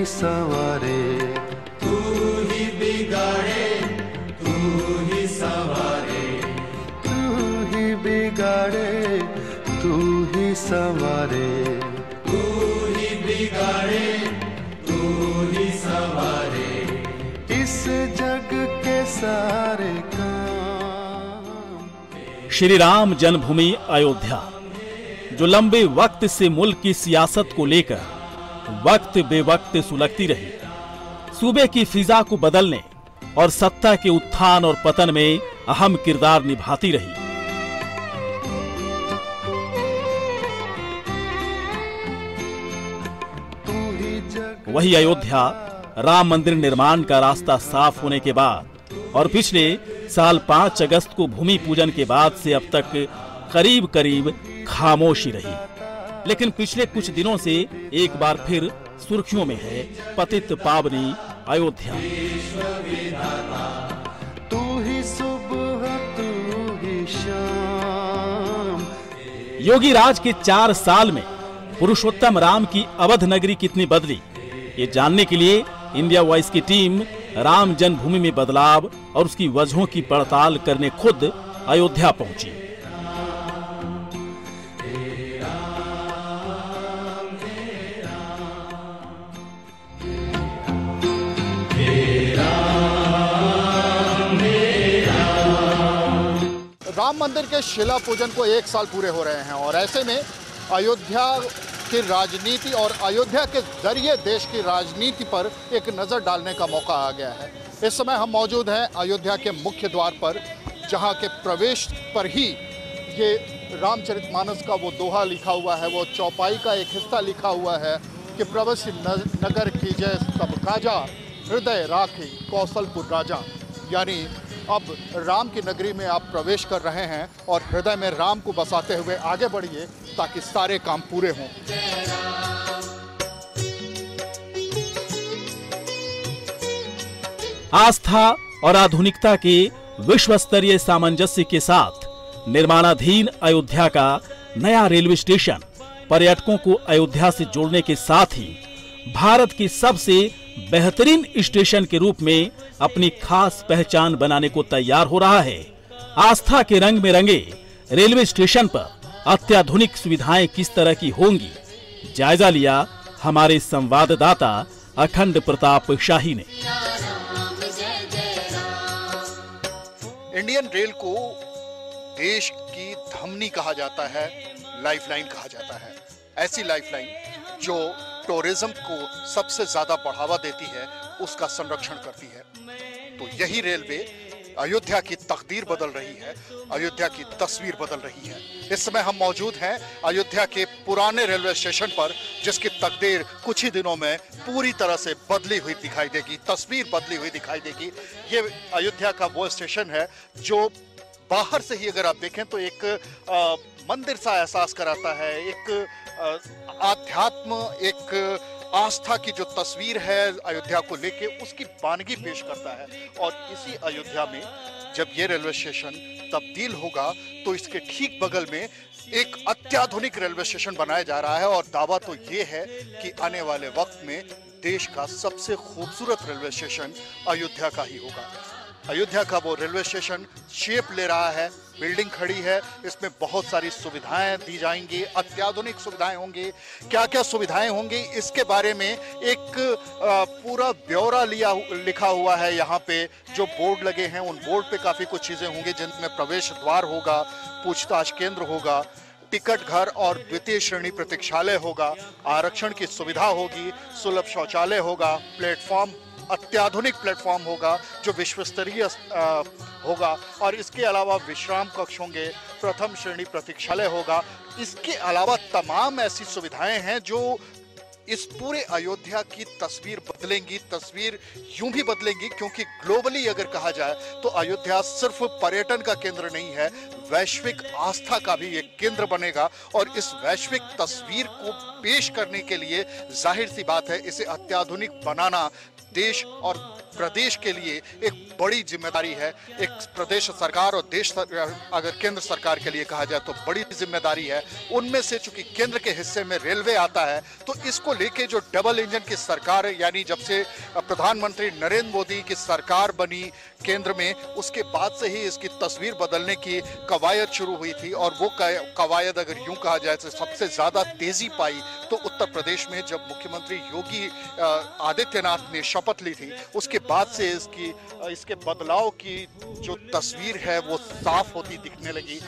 ही संवारे, तू ही बिगाड़े, तू ही संवारे, तू ही बिगाड़े, तू ही संवारे, तू ही बिगाड़े, तू ही संवारे, इस जग के सारे काम। श्री राम जन्मभूमि अयोध्या, जो लंबे वक्त से मुल्क की सियासत को लेकर वक्त बेवक्त सुलगती रही, सूबे की फिजा को बदलने और सत्ता के उत्थान और पतन में अहम किरदार निभाती रही। वही अयोध्या राम मंदिर निर्माण का रास्ता साफ होने के बाद और पिछले साल 5 अगस्त को भूमि पूजन के बाद से अब तक करीब करीब खामोशी रही। लेकिन पिछले कुछ दिनों से एक बार फिर सुर्खियों में है पतित पावनी अयोध्या। तू ही सुबह, तू ही शाम। योगी राज के 4 साल में पुरुषोत्तम राम की अवध नगरी कितनी बदली, ये जानने के लिए इंडिया वॉइस की टीम राम जन्मभूमि में बदलाव और उसकी वजहों की पड़ताल करने खुद अयोध्या पहुंची। राम मंदिर के शिला पूजन को 1 साल पूरे हो रहे हैं और ऐसे में अयोध्या की राजनीति और अयोध्या के जरिए देश की राजनीति पर एक नज़र डालने का मौका आ गया है। इस समय हम मौजूद हैं अयोध्या के मुख्य द्वार पर, जहां के प्रवेश पर ही ये रामचरितमानस का वो दोहा लिखा हुआ है, वो चौपाई का एक हिस्सा लिखा हुआ है कि प्रवेश नगर कीजय सब काजा, हृदय राखी कौशलपुर राजा। यानी अब राम की नगरी में आप प्रवेश कर रहे हैं और हृदय में राम को बसाते हुए आगे बढ़िए ताकि सारे काम पूरे हों। आस्था और आधुनिकता के विश्व स्तरीय सामंजस्य के साथ निर्माणाधीन अयोध्या का नया रेलवे स्टेशन पर्यटकों को अयोध्या से जोड़ने के साथ ही भारत के सबसे बेहतरीन स्टेशन के रूप में अपनी खास पहचान बनाने को तैयार हो रहा है। आस्था के रंग में रंगे रेलवे स्टेशन पर अत्याधुनिक सुविधाएं किस तरह की होंगी, जायजा लिया हमारे संवाददाता अखंड प्रताप शाही ने। इंडियन रेल को देश की धमनी कहा जाता है, लाइफलाइन कहा जाता है। ऐसी लाइफलाइन जो टूरिज्म को सबसे ज्यादा बढ़ावा देती है, उसका संरक्षण करती है। तो यही रेलवे अयोध्या की तकदीर बदल रही है, अयोध्या की तस्वीर बदल रही है। इस समय हम मौजूद हैं अयोध्या के पुराने रेलवे स्टेशन पर, जिसकी तकदीर कुछ ही दिनों में पूरी तरह से बदली हुई दिखाई देगी, तस्वीर बदली हुई दिखाई देगी। ये अयोध्या का वो स्टेशन है जो बाहर से ही अगर आप देखें तो एक मंदिर सा एहसास कराता है, एक आध्यात्म, एक आस्था की जो तस्वीर है अयोध्या को लेके, उसकी वानगी पेश करता है। और इसी अयोध्या में जब ये रेलवे स्टेशन तब्दील होगा तो इसके ठीक बगल में एक अत्याधुनिक रेलवे स्टेशन बनाया जा रहा है और दावा तो ये है कि आने वाले वक्त में देश का सबसे खूबसूरत रेलवे स्टेशन अयोध्या का ही होगा। अयोध्या का वो रेलवे स्टेशन शेप ले रहा है, बिल्डिंग खड़ी है, इसमें बहुत सारी सुविधाएं दी जाएंगी, अत्याधुनिक सुविधाएं होंगी। क्या क्या सुविधाएं होंगी इसके बारे में एक पूरा ब्यौरा लिखा हुआ है। यहाँ पे जो बोर्ड लगे हैं उन बोर्ड पे काफ़ी कुछ चीज़ें होंगी, जिनमें प्रवेश द्वार होगा, पूछताछ केंद्र होगा, टिकट घर और द्वितीय श्रेणी प्रतीक्षालय होगा, आरक्षण की सुविधा होगी, सुलभ शौचालय होगा, प्लेटफॉर्म अत्याधुनिक प्लेटफॉर्म होगा जो विश्व स्तरीय होगा, और इसके अलावा विश्राम कक्ष होंगे, प्रथम श्रेणी प्रतीक्षालय होगा। इसके अलावा तमाम ऐसी सुविधाएं हैं जो इस पूरे अयोध्या की तस्वीर बदलेंगी। तस्वीर यूं भी बदलेंगी क्योंकि ग्लोबली अगर कहा जाए तो अयोध्या सिर्फ पर्यटन का केंद्र नहीं है, वैश्विक आस्था का भी एक केंद्र बनेगा। और इस वैश्विक तस्वीर को पेश करने के लिए जाहिर सी बात है इसे अत्याधुनिक बनाना देश और प्रदेश के लिए एक बड़ी जिम्मेदारी है। एक प्रदेश सरकार और अगर केंद्र सरकार के लिए कहा जाए तो बड़ी जिम्मेदारी है। उनमें से चूंकि केंद्र के हिस्से में रेलवे आता है, तो इसको लेके जो डबल इंजन की सरकार है, यानी जब से प्रधानमंत्री नरेंद्र मोदी की सरकार बनी केंद्र में, उसके बाद से ही इसकी तस्वीर बदलने की कवायद शुरू हुई थी। और वो कवायद अगर यूं कहा जाए तो सबसे ज्यादा तेजी पाई तो उत्तर प्रदेश में जब मुख्यमंत्री योगी आदित्यनाथ ने शपथ ली थी, उसके बाद से इसके बदलाव की जो तस्वीर है वो साफ होती दिखने लगी।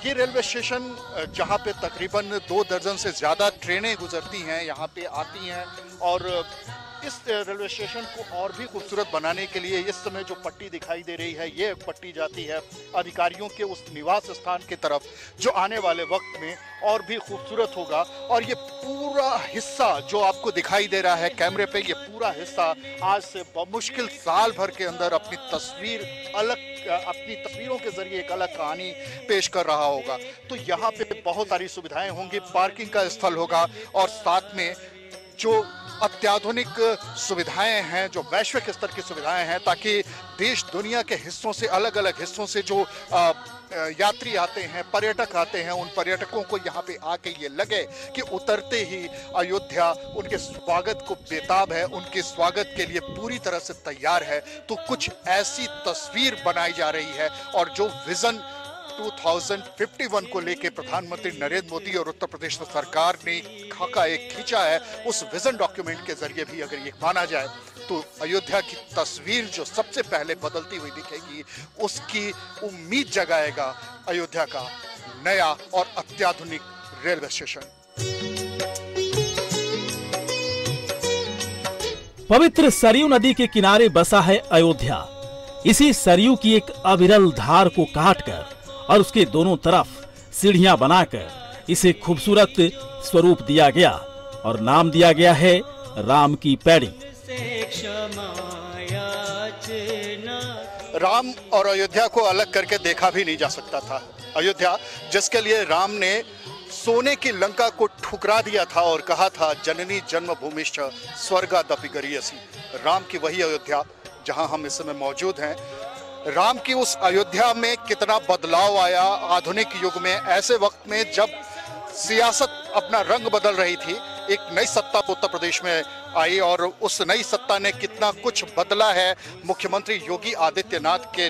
ये रेलवे स्टेशन जहाँ पे तकरीबन 2 दर्जन से ज़्यादा ट्रेनें गुजरती हैं, यहाँ पे आती हैं, और इस रेलवे स्टेशन को और भी खूबसूरत बनाने के लिए इस समय जो पट्टी दिखाई दे रही है, ये पट्टी जाती है अधिकारियों के उस निवास स्थान की तरफ जो आने वाले वक्त में और भी खूबसूरत होगा। और ये पूरा हिस्सा जो आपको दिखाई दे रहा है कैमरे पे, ये पूरा हिस्सा आज से बमुश्किल साल भर के अंदर अपनी तस्वीरों के जरिए एक अलग कहानी पेश कर रहा होगा। तो यहाँ पे बहुत सारी सुविधाएं होंगी, पार्किंग का स्थल होगा, और साथ में जो अत्याधुनिक सुविधाएं हैं, जो वैश्विक स्तर की सुविधाएं हैं, ताकि देश दुनिया के हिस्सों से, अलग अलग हिस्सों से जो यात्री आते हैं, पर्यटक आते हैं, उन पर्यटकों को यहाँ पे आके ये लगे कि उतरते ही अयोध्या उनके स्वागत को बेताब है, उनके स्वागत के लिए पूरी तरह से तैयार है। तो कुछ ऐसी तस्वीर बनाई जा रही है, और जो विजन 2051 को लेके प्रधानमंत्री नरेंद्र मोदी और उत्तर प्रदेश सरकार ने खाका एक खींचा है, उस विजन डॉक्यूमेंट के जरिए भी अगर ये माना जाए तो अयोध्या की तस्वीर जो सबसे पहले बदलती हुई दिखेगी, उसकी उम्मीद जगाएगा अयोध्या का नया और अत्याधुनिक रेलवे स्टेशन। पवित्र सरयू नदी के किनारे बसा है अयोध्या। इसी सरयू की एक अविरल धार को काटकर और उसके दोनों तरफ सीढ़ियां बनाकर इसे खूबसूरत स्वरूप दिया गया और नाम दिया गया है राम की पैड़ी। राम और अयोध्या को अलग करके देखा भी नहीं जा सकता था। अयोध्या जिसके लिए राम ने सोने की लंका को ठुकरा दिया था और कहा था जननी जन्मभूमिश्च स्वर्गादपि गरीयसी, राम की वही अयोध्या जहां हम इस समय मौजूद हैं। राम की उस अयोध्या में कितना बदलाव आया आधुनिक युग में, ऐसे वक्त में जब सियासत अपना रंग बदल रही थी, एक नई सत्ता उत्तर प्रदेश में आई और उस नई सत्ता ने कितना कुछ बदला है मुख्यमंत्री योगी आदित्यनाथ के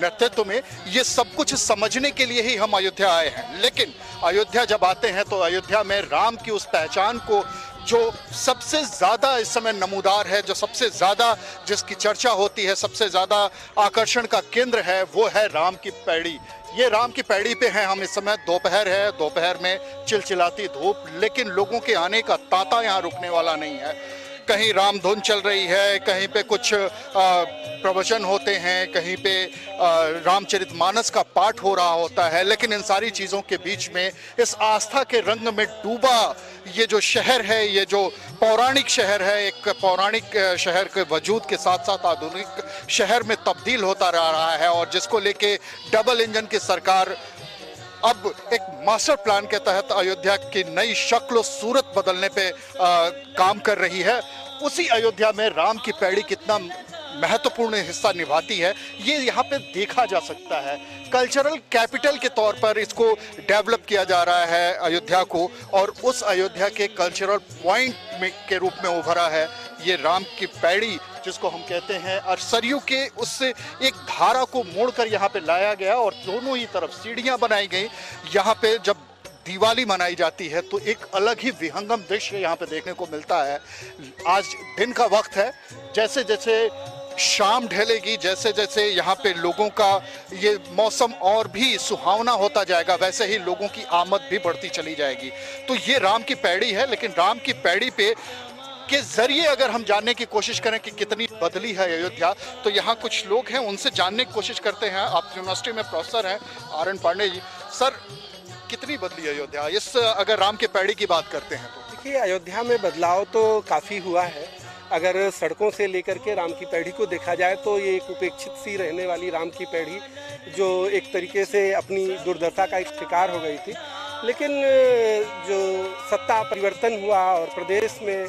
नेतृत्व में। ये सब कुछ समझने के लिए ही हम अयोध्या आए हैं। लेकिन अयोध्या जब आते हैं तो अयोध्या में राम की उस पहचान को जो सबसे ज़्यादा इस समय नमूदार है, जो सबसे ज़्यादा जिसकी चर्चा होती है, सबसे ज़्यादा आकर्षण का केंद्र है, वो है राम की पैड़ी। ये राम की पैड़ी पे हैं हम इस समय। दोपहर है, दोपहर में चिलचिलाती धूप, लेकिन लोगों के आने का तांता यहाँ रुकने वाला नहीं है। कहीं राम धुन चल रही है, कहीं पे कुछ प्रवचन होते हैं, कहीं पे रामचरितमानस का पाठ हो रहा होता है। लेकिन इन सारी चीज़ों के बीच में इस आस्था के रंग में डूबा ये जो शहर है, ये जो पौराणिक शहर है, एक पौराणिक शहर के वजूद के साथ साथ आधुनिक शहर में तब्दील होता रहा है, और जिसको लेके डबल इंजन की सरकार अब एक मास्टर प्लान के तहत अयोध्या की नई शक्ल सूरत बदलने पे काम कर रही है। उसी अयोध्या में राम की पैड़ी कितना महत्वपूर्ण हिस्सा निभाती है, ये यहाँ पे देखा जा सकता है। कल्चरल कैपिटल के तौर पर इसको डेवलप किया जा रहा है अयोध्या को, और उस अयोध्या के कल्चरल पॉइंट में के रूप में उभरा है ये राम की पैड़ी, जिसको हम कहते हैं। और सरयू के उससे एक धारा को मोड़कर यहाँ पे लाया गया और दोनों ही तरफ सीढ़ियाँ बनाई गई। यहाँ पे जब दिवाली मनाई जाती है तो एक अलग ही विहंगम दृश्य यहाँ पे देखने को मिलता है। आज दिन का वक्त है, जैसे जैसे शाम ढलेगी, जैसे जैसे यहाँ पे लोगों का ये मौसम और भी सुहावना होता जाएगा, वैसे ही लोगों की आमद भी बढ़ती चली जाएगी। तो ये राम की पैड़ी है, लेकिन राम की पैड़ी पे के जरिए अगर हम जानने की कोशिश करें कि कितनी बदली है अयोध्या, तो यहाँ कुछ लोग हैं, उनसे जानने की कोशिश करते हैं। आप यूनिवर्सिटी में प्रोफेसर हैं, आर.एन. पांडे जी। सर, कितनी बदली अयोध्या इस अगर राम की पैड़ी की बात करते हैं तो? देखिए, अयोध्या में बदलाव तो काफ़ी हुआ है। अगर सड़कों से लेकर के राम की पैड़ी को देखा जाए तो ये एक उपेक्षित सी रहने वाली राम की पैड़ी जो एक तरीके से अपनी दुर्दशा का एक शिकार हो गई थी। लेकिन जो सत्ता परिवर्तन हुआ और प्रदेश में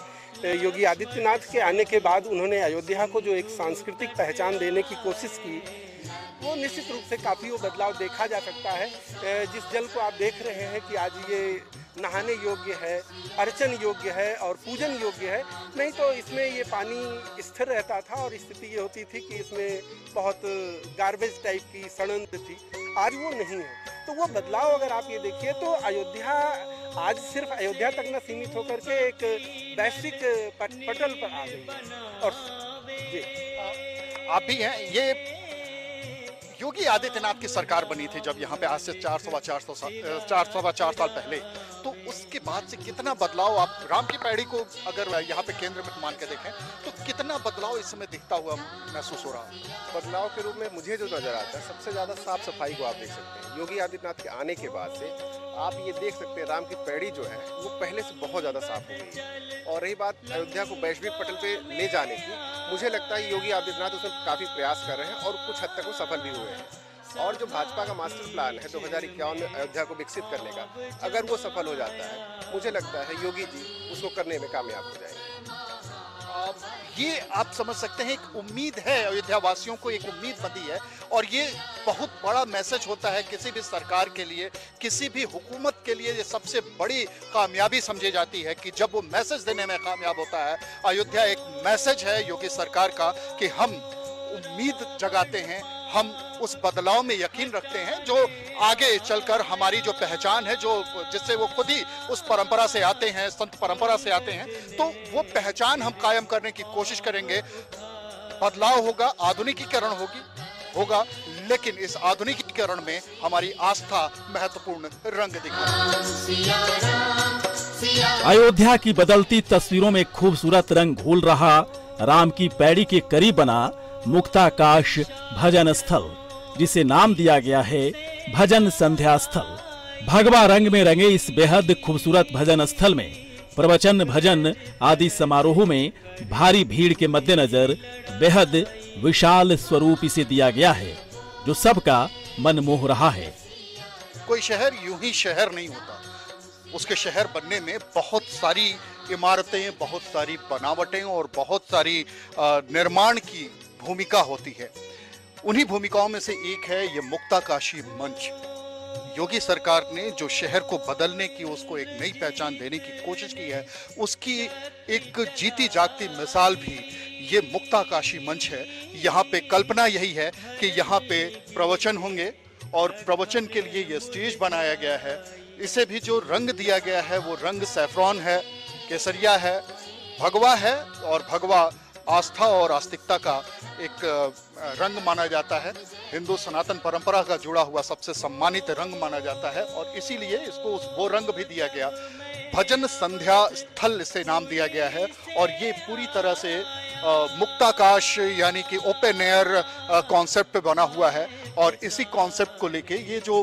योगी आदित्यनाथ के आने के बाद उन्होंने अयोध्या को जो एक सांस्कृतिक पहचान देने की कोशिश की, वो निश्चित रूप से काफ़ी वो बदलाव देखा जा सकता है। जिस जल को आप देख रहे हैं कि आज ये नहाने योग्य है, अर्चन योग्य है और पूजन योग्य है, नहीं तो इसमें ये पानी स्थिर रहता था और स्थिति ये होती थी कि इसमें बहुत गार्बेज टाइप की सड़न थी। आज वो नहीं है। तो वो बदलाव अगर आप ये देखिए तो अयोध्या आज सिर्फ अयोध्या तक न सीमित होकर के एक वैश्विक पटल पर आ गई है। और जी आप भी हैं, ये योगी आदित्यनाथ की सरकार बनी थी जब यहाँ पे आज से 4 साल पहले, तो उसके बाद से कितना बदलाव, आप राम की पैड़ी को अगर यहाँ पे केंद्र में मान के देखें तो कितना बदलाव इस समय दिखता हुआ महसूस हो रहा है? बदलाव के रूप में मुझे जो नजर आता है, सबसे ज्यादा साफ सफाई को आप देख सकते हैं। योगी आदित्यनाथ के आने के बाद से आप ये देख सकते हैं राम की पैड़ी जो है वो पहले से बहुत ज्यादा साफ हो गई है। और रही बात अयोध्या को वैश्विक पटल पे ले जाने की, मुझे लगता है योगी आदित्यनाथ उसमें काफी प्रयास कर रहे हैं और कुछ हद तक वो सफल भी हुए हैं। और जो भाजपा का मास्टर प्लान है 2051 में अयोध्या को विकसित करने का, अगर वो सफल हो जाता है, मुझे लगता है योगी जी उसको करने में कामयाब हो जाएंगे। ये आप समझ सकते हैं, एक उम्मीद है अयोध्या वासियों को, एक उम्मीद बंधी है और ये बहुत बड़ा मैसेज होता है किसी भी सरकार के लिए, किसी भी हुकूमत के लिए। ये सबसे बड़ी कामयाबी समझी जाती है कि जब वो मैसेज देने में कामयाब होता है। अयोध्या एक मैसेज है योगी सरकार का कि हम उम्मीद जगाते हैं, हम उस बदलाव में यकीन रखते हैं जो आगे चलकर हमारी जो पहचान है, जो जिससे वो खुद ही उस परंपरा से आते हैं, संत परंपरा से आते हैं, तो वो पहचान हम कायम करने की कोशिश करेंगे। बदलाव होगा, आधुनिकीकरण होगा, लेकिन इस आधुनिकीकरण में हमारी आस्था महत्वपूर्ण रंग दिखाएगी। अयोध्या की बदलती तस्वीरों में खूबसूरत रंग घोल रहा राम की पैड़ी के करीब बना मुक्ताकाश भजन स्थल, जिसे नाम दिया गया है भजन संध्या स्थल। भगवा रंग में रंगे इस बेहद खूबसूरत भजन स्थल में प्रवचन, भजन आदि समारोह में भारी भीड़ के मद्देनजर बेहद विशाल स्वरूप इसे दिया गया है, जो सबका मन मोह रहा है। कोई शहर यूं ही शहर नहीं होता, उसके शहर बनने में बहुत सारी इमारतें, बहुत सारी बनावटें और बहुत सारी निर्माण की भूमिका होती है। उन्हीं भूमिकाओं में से एक है ये मुक्ताकाशी मंच। योगी सरकार ने जो शहर को बदलने की, उसको एक नई पहचान देने की कोशिश की है, उसकी एक जीती जागती मिसाल भी ये मुक्ताकाशी मंच है। यहाँ पे कल्पना यही है कि यहाँ पे प्रवचन होंगे और प्रवचन के लिए ये स्टेज बनाया गया है। इसे भी जो रंग दिया गया है वो रंग सैफ्रॉन है, केसरिया है, भगवा है, और भगवा आस्था और आस्तिकता का एक रंग माना जाता है। हिंदू सनातन परंपरा का जुड़ा हुआ सबसे सम्मानित रंग माना जाता है और इसीलिए इसको वो रंग भी दिया गया। भजन संध्या स्थल इसे नाम दिया गया है और ये पूरी तरह से मुक्ताकाश यानी कि ओपन एयर कॉन्सेप्ट पे बना हुआ है। और इसी कॉन्सेप्ट को लेके ये जो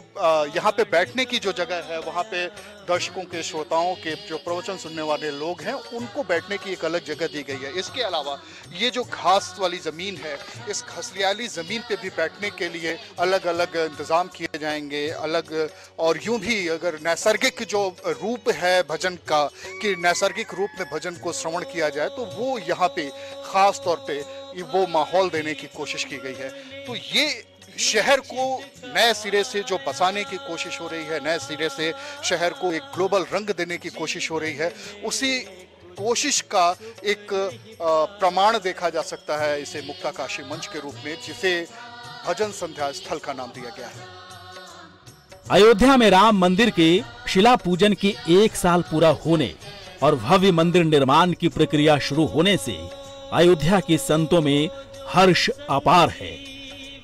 यहाँ पे बैठने की जो जगह है, वहाँ पे दर्शकों के, श्रोताओं के, जो प्रवचन सुनने वाले लोग हैं, उनको बैठने की एक अलग जगह दी गई है। इसके अलावा ये जो घास वाली ज़मीन है, इस घसलियाली ज़मीन पे भी बैठने के लिए अलग अलग इंतज़ाम किए जाएंगे, अलग। और यूं भी अगर नैसर्गिक जो रूप है भजन का, कि नैसर्गिक रूप में भजन को श्रवण किया जाए, तो वो यहाँ पे ख़ास तौर पे वो माहौल देने की कोशिश की गई है। तो ये शहर को नए सिरे से जो बसाने की कोशिश हो रही है, नए सिरे से शहर को एक ग्लोबल रंग देने की कोशिश हो रही है, उसी कोशिश का एक प्रमाण देखा जा सकता है इसे मुक्ताकाशी मंच के रूप में, जिसे भजन संध्या स्थल का नाम दिया गया है। अयोध्या में राम मंदिर के शिला पूजन के 1 साल पूरा होने और भव्य मंदिर निर्माण की प्रक्रिया शुरू होने से अयोध्या के संतों में हर्ष अपार है।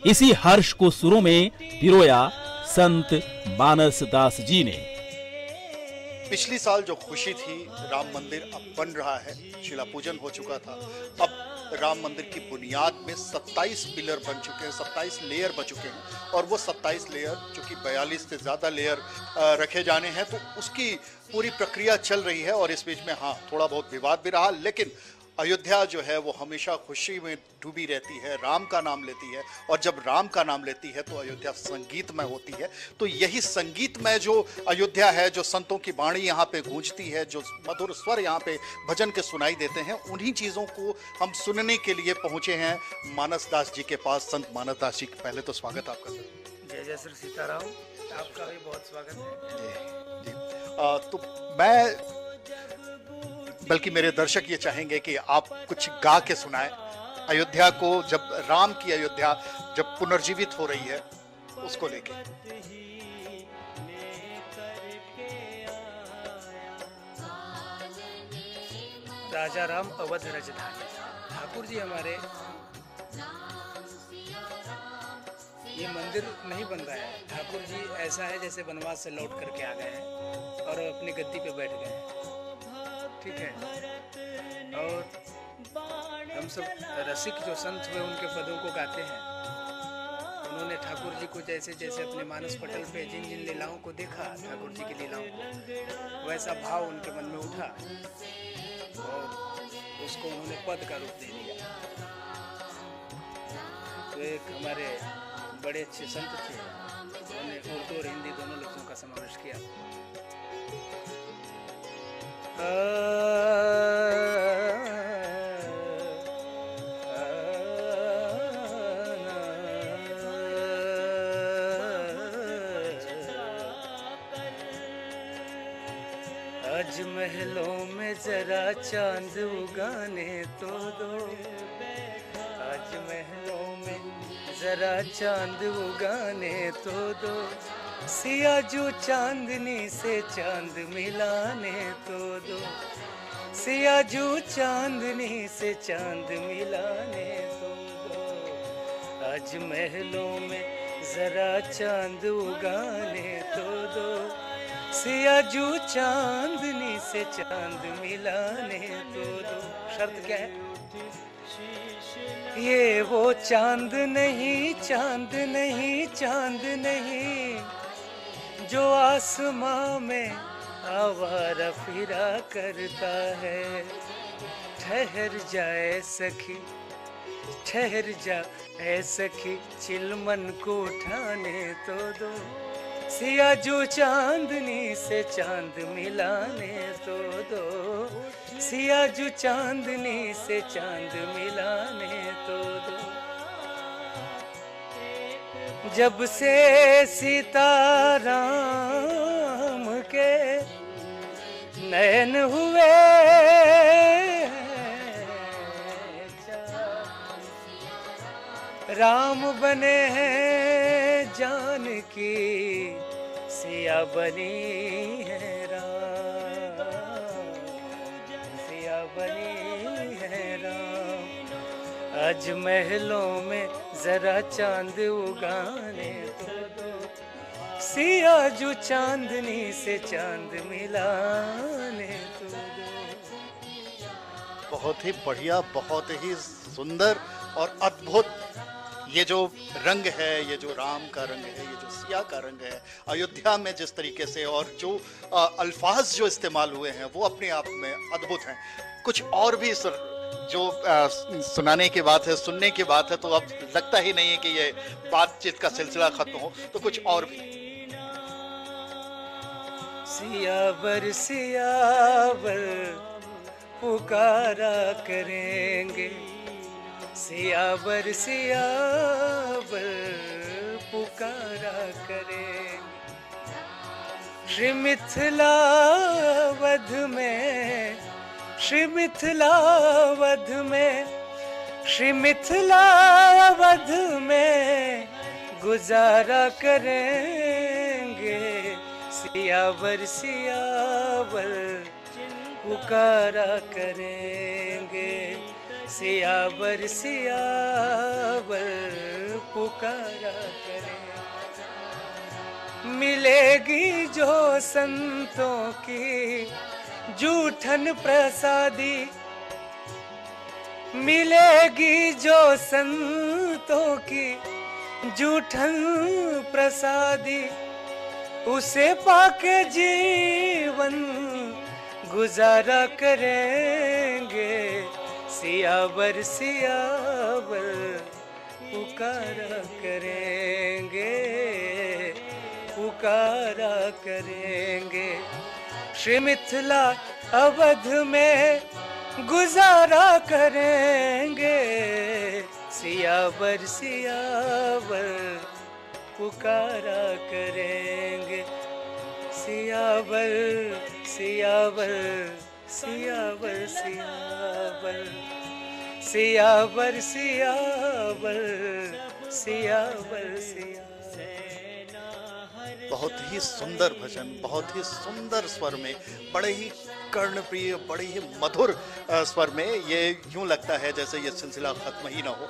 इसी हर्ष को सुरों में पिरोया संत मानस दास जी ने। पिछली साल जो खुशी थी, राम मंदिर अब बन रहा है, शिला पूजन हो चुका था, अब राम मंदिर की बुनियाद में 27 पिलर बन चुके हैं, 27 लेयर बन चुके हैं। और वो 27 लेयर, जो कि 42 से ज़्यादा लेयर रखे जाने हैं, तो उसकी पूरी प्रक्रिया चल रही है। और इस बीच में हाँ, थोड़ा बहुत विवाद भी रहा, लेकिन अयोध्या जो है वो हमेशा खुशी में डूबी रहती है, राम का नाम लेती है, और जब राम का नाम लेती है तो अयोध्या संगीतमय होती है। तो यही संगीतमय जो अयोध्या है, जो संतों की वाणी यहाँ पे गूंजती है, जो मधुर स्वर यहाँ पे भजन के सुनाई देते हैं, उन्हीं चीज़ों को हम सुनने के लिए पहुँचे हैं मानस दास जी के पास। संत मानस दास जी, पहले तो स्वागत आपका सर। जय जय श्री सीताराम, आपका भी बहुत स्वागत है। जी जी। तो मैं, बल्कि मेरे दर्शक ये चाहेंगे कि आप कुछ गा के सुनाएं अयोध्या को, जब राम की अयोध्या जब पुनर्जीवित हो रही है उसको लेके। राजा राम अवध राजधानी। ठाकुर जी हमारे, ये मंदिर नहीं बन रहा है। ठाकुर जी ऐसा है जैसे वनवास से लौट करके आ गए हैं और अपनी गद्दी पे बैठ गए हैं, ठीक है। और हम सब रसिक जो संत हुए उनके पदों को गाते हैं। उन्होंने ठाकुर जी को जैसे जैसे अपने मानस पटल पे जिन जिन लीलाओं को देखा, ठाकुर जी की लीलाओं को, वैसा भाव उनके मन में उठा और उसको उन्होंने पद का रूप दे दिया। तो एक हमारे बड़े अच्छे संत थे, उन्होंने उर्दू और हिंदी दोनों लफ्जों का समावेश किया। आज महलों में जरा चांद उगाने तो दो, आज महलों में जरा चांद उगाने तो दो, सिया जो चांदनी से चांद मिलाने तो दो, सिया जो चांदनी से चांद मिलाने तो दो, आज महलों में जरा चांद उगाने तो दो, सिया जो चांदनी से चांद मिलाने तो दो। शर्त क्या है? ये वो चांद नहीं, चांद नहीं, चांद नहीं, जो आसमां में आवारा फिरा करता है। ठहर जाए सखी, ठहर जाए सखी, चिलमन को उठाने तो दो, सिया जो चांदनी से चांद मिलाने तो दो, सिया जो चांदनी से चांद मिलाने तो दो। जब से सीताराम के नयन हुए, राम बने हैं जानकी, सिया बनी है राम, सिया बनी है राम। आज महलों में जरा चांद उगाने तो दो, सिया जो चांदनी से चांद मिलाने तो दो। बहुत ही बढ़िया, बहुत ही सुंदर और अद्भुत ये जो रंग है, ये जो राम का रंग है, ये जो सिया का रंग है अयोध्या में जिस तरीके से, और जो अल्फाज जो इस्तेमाल हुए हैं वो अपने आप में अद्भुत हैं। कुछ और भी जो सुनाने की बात है, सुनने की बात है, तो अब लगता ही नहीं है कि ये बातचीत का सिलसिला खत्म हो, तो कुछ और भी। सियावर सियावर पुकारा करेंगे, सियावर सियावर पुकारा करेंगे, श्री मिथिला वध में, श्री मिथिला वध में, श्री मिथिला वध में गुजारा करेंगे, सियावर सियावर पुकारा करेंगे, सियावर सियावर पुकारा करेंगे। मिलेगी जो संतों की जूठन प्रसादी, मिलेगी जो संतों की जूठन प्रसादी, उसे पाके जीवन गुजारा करेंगे, सियावर सियावर पुकारा करेंगे, पुकारा करेंगे। श्री मिथिला अवध में गुजारा करेंगे, सियावर सियावर पुकारा करेंगे। सियावर सियावर सियावर सियावर सियावर सियावर सियावर सियावर। बहुत ही सुंदर भजन, बहुत ही सुंदर स्वर में, बड़े ही कर्णप्रिय, बड़े ही मधुर स्वर में। ये यूं लगता है जैसे ये सिलसिला खत्म ही ना हो।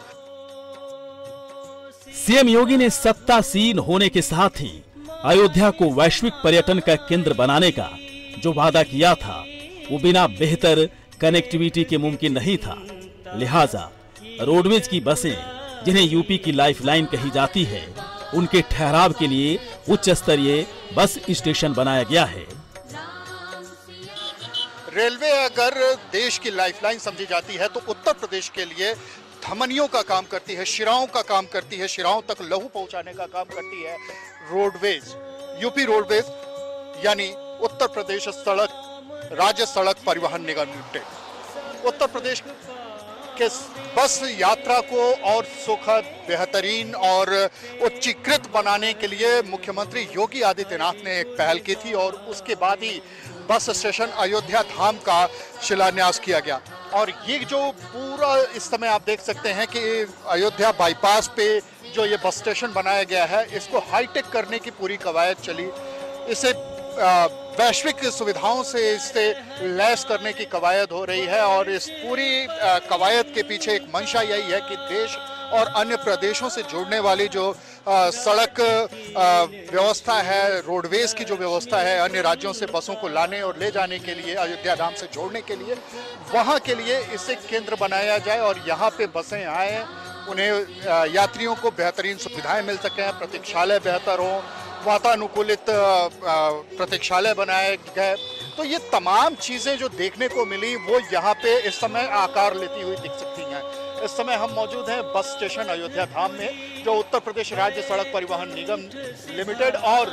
सीएम योगी ने सत्तासीन होने के साथ ही अयोध्या को वैश्विक पर्यटन का केंद्र बनाने का जो वादा किया था वो बिना बेहतर कनेक्टिविटी के मुमकिन नहीं था। लिहाजा रोडवेज की बसें, जिन्हें यूपी की लाइफलाइन कही जाती है, उनके ठहराव के लिए उच्च स्तरीय बस स्टेशन बनाया गया है। रेलवे अगर देश की लाइफलाइन समझी जाती है तो उत्तर प्रदेश के लिए धमनियों का काम करती है, शिराओं का काम करती है, शिराओं तक लहू पहुंचाने का काम करती है रोडवेज। यूपी रोडवेज यानी उत्तर प्रदेश सड़क राज्य सड़क परिवहन निगम लिमिटेड उत्तर प्रदेश के बस यात्रा को और सुखद, बेहतरीन और उच्चीकृत बनाने के लिए मुख्यमंत्री योगी आदित्यनाथ ने एक पहल की थी और उसके बाद ही बस स्टेशन अयोध्या धाम का शिलान्यास किया गया। और ये जो पूरा इस समय आप देख सकते हैं कि अयोध्या बाईपास पे जो ये बस स्टेशन बनाया गया है, इसको हाईटेक करने की पूरी कवायद चली। इसे वैश्विक सुविधाओं से इससे लैस करने की कवायद हो रही है और इस पूरी कवायद के पीछे एक मंशा यही है कि देश और अन्य प्रदेशों से जोड़ने वाली जो सड़क व्यवस्था है, रोडवेज की जो व्यवस्था है, अन्य राज्यों से बसों को लाने और ले जाने के लिए, अयोध्या धाम से जोड़ने के लिए, वहाँ के लिए इसे केंद्र बनाया जाए और यहाँ पे बसें आए, उन्हें यात्रियों को बेहतरीन सुविधाएं मिल सकें, प्रतीक्षालय बेहतर हो, वातानुकूलित प्रतीक्षालय बनाए गए। तो ये तमाम चीज़ें जो देखने को मिली वो यहाँ पे इस समय आकार लेती हुई दिख सकती हैं। इस समय हम मौजूद हैं बस स्टेशन अयोध्या धाम में, जो उत्तर प्रदेश राज्य सड़क परिवहन निगम लिमिटेड और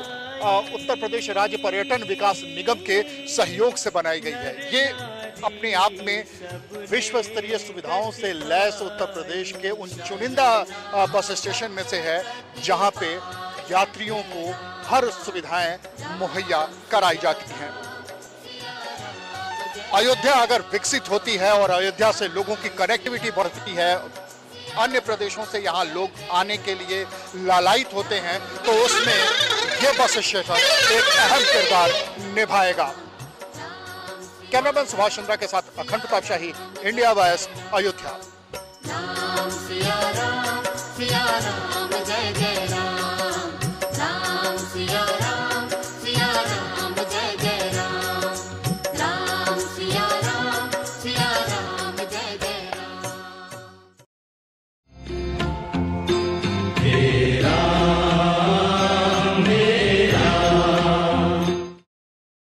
उत्तर प्रदेश राज्य पर्यटन विकास निगम के सहयोग से बनाई गई है। ये अपने आप में विश्व स्तरीय सुविधाओं से लैस उत्तर प्रदेश के उन चुनिंदा बस स्टेशन में से है जहाँ पे यात्रियों को हर सुविधाएं मुहैया कराई जाती हैं। अयोध्या अगर विकसित होती है और अयोध्या से लोगों की कनेक्टिविटी बढ़ती है, अन्य प्रदेशों से यहाँ लोग आने के लिए लालायित होते हैं, तो उसमें ये बस स्टेशन एक अहम किरदार निभाएगा। कैमरामैन सुभाष चंद्रा के साथ अखंड प्रताप शाही, इंडिया वॉइस, अयोध्या। राम सिया राम जय जय राम।